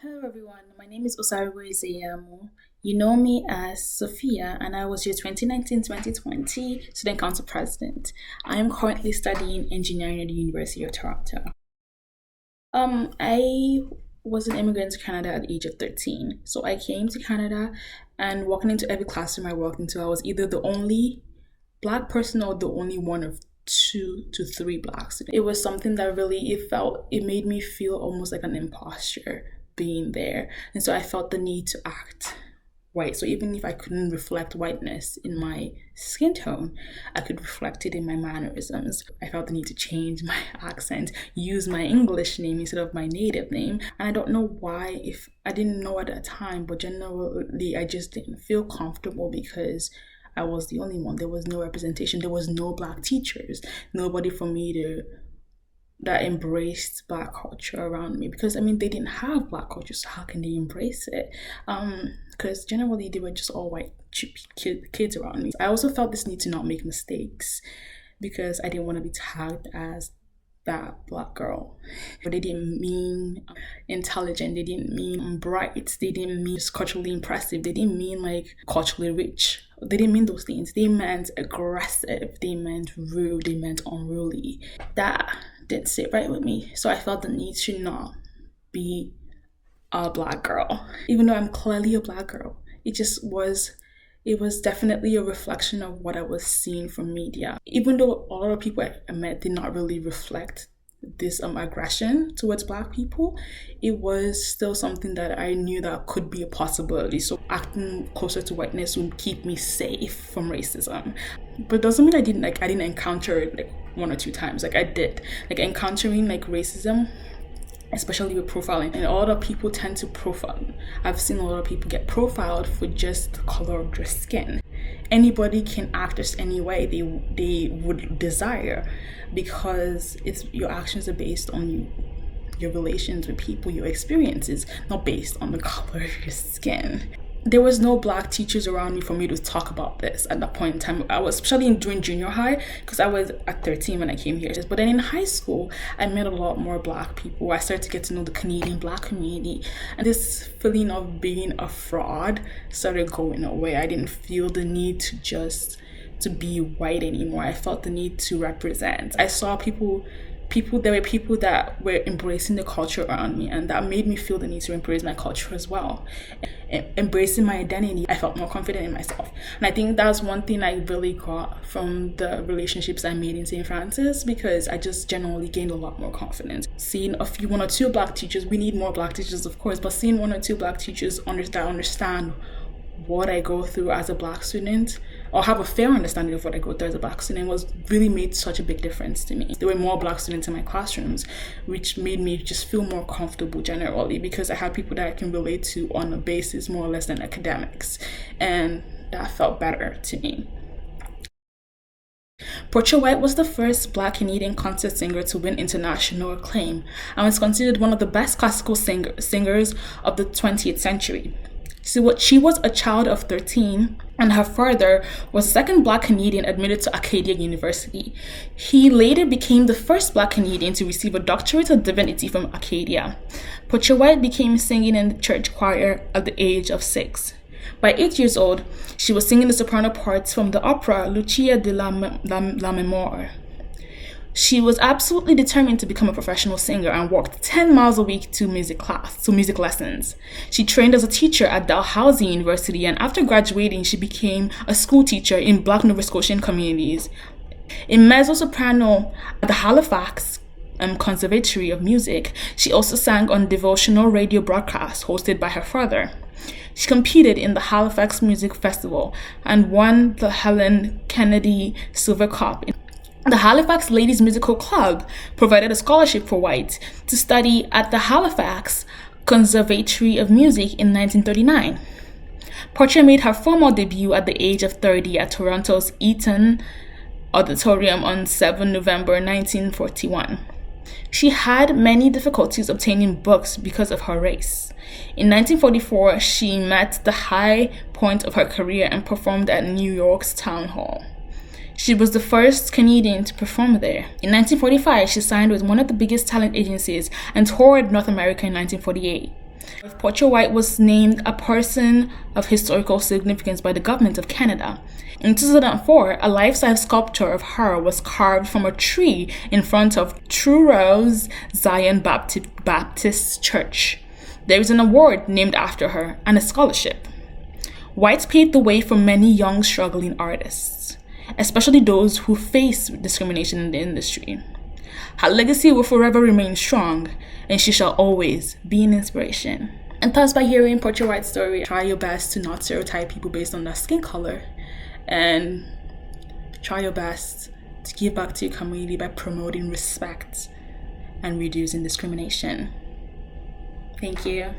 Hello everyone, my name is Sophia Ize-Iyamu. You know me as Sophia, and I was your 2019-2020 Student Council President. I am currently studying engineering at the University of Toronto. I was an immigrant to Canada at the age of 13. So I came to Canada, and walking into every classroom I walked into, I was either the only Black person or the only one of two to three Blacks. It was something that really, it made me feel almost like an imposter being there. And so I felt the need to act white. So even if I couldn't reflect whiteness in my skin tone, I could reflect it in my mannerisms. I felt the need to change my accent, use my English name instead of my native name. And I don't know why, if I didn't know at that time, but generally I just didn't feel comfortable because I was the only one. There was no representation. There was no Black teachers. Nobody for me that embraced Black culture around me, because they didn't have Black culture, so how can they embrace it? Because generally they were just all white kids around me. I also felt this need to not make mistakes because I didn't want to be tagged as that Black girl. But they didn't mean intelligent, they didn't mean bright, they didn't mean just culturally impressive, they didn't mean like culturally rich. They didn't mean those things. They meant aggressive, they meant rude, they meant unruly. That didn't sit right with me. So I felt the need to not be a Black girl. Even though I'm clearly a Black girl, it was definitely a reflection of what I was seeing from media. Even though a lot of people I met did not really reflect this aggression towards Black people, it was still something that I knew that could be a possibility. So acting closer to whiteness would keep me safe from racism. But it doesn't mean I didn't encounter it like one or two times. Like I did. Like encountering like racism, especially with profiling. And a lot of people tend to profile. I've seen a lot of people get profiled for just the color of their skin. Anybody can act just any way they would desire, because your actions are based on your relations with people, your experiences, not based on the color of your skin. There was no Black teachers around me for me to talk about this at that point in time. I was especially during junior high, because I was at 13 when I came here. But then in high school, I met a lot more Black people. I started to get to know the Canadian Black community. And this feeling of being a fraud started going away. I didn't feel the need to be white anymore. I felt the need to represent. I saw there were people that were embracing the culture around me, and that made me feel the need to embrace my culture as well. Embracing my identity, I felt more confident in myself. And I think that's one thing I really got from the relationships I made in St. Francis, because I just generally gained a lot more confidence. Seeing one or two Black teachers, we need more Black teachers of course, but seeing one or two Black teachers that understand what I go through as a Black student, or have a fair understanding of what I go through as a Black student, was really made such a big difference to me. There were more Black students in my classrooms, which made me just feel more comfortable generally, because I had people that I can relate to on a basis more or less than academics, and that felt better to me. Portia White was the first Black Canadian concert singer to win international acclaim, and was considered one of the best classical singers of the 20th century. She was a child of 13, and her father was the second Black Canadian admitted to Acadia University. He later became the first Black Canadian to receive a doctorate of divinity from Acadia. Portia White began singing in the church choir at the age of 6. By 8 years old, she was singing the soprano parts from the opera Lucia de la Memoire. She was absolutely determined to become a professional singer and walked 10 miles a week to music lessons. She trained as a teacher at Dalhousie University, and after graduating, she became a school teacher in Black Nova Scotian communities. In mezzo-soprano at the Halifax Conservatory of Music, she also sang on devotional radio broadcasts hosted by her father. She competed in the Halifax Music Festival and won the Helen Kennedy Silver Cup. The Halifax Ladies Musical Club provided a scholarship for White to study at the Halifax Conservatory of Music in 1939. Portia made her formal debut at the age of 30 at Toronto's Eaton Auditorium on 7 November 1941. She had many difficulties obtaining books because of her race. In 1944, she met the high point of her career and performed at New York's Town Hall. She was the first Canadian to perform there. In 1945, she signed with one of the biggest talent agencies and toured North America in 1948. Portia White was named a person of historical significance by the government of Canada. In 2004, a life-size sculpture of her was carved from a tree in front of Truro Zion Baptist Church. There is an award named after her and a scholarship. White paved the way for many young struggling artists, especially those who face discrimination in the industry. Her legacy will forever remain strong, and she shall always be an inspiration. And thus, by hearing Portia White's story, try your best to not stereotype people based on their skin color, and try your best to give back to your community by promoting respect and reducing discrimination. Thank you.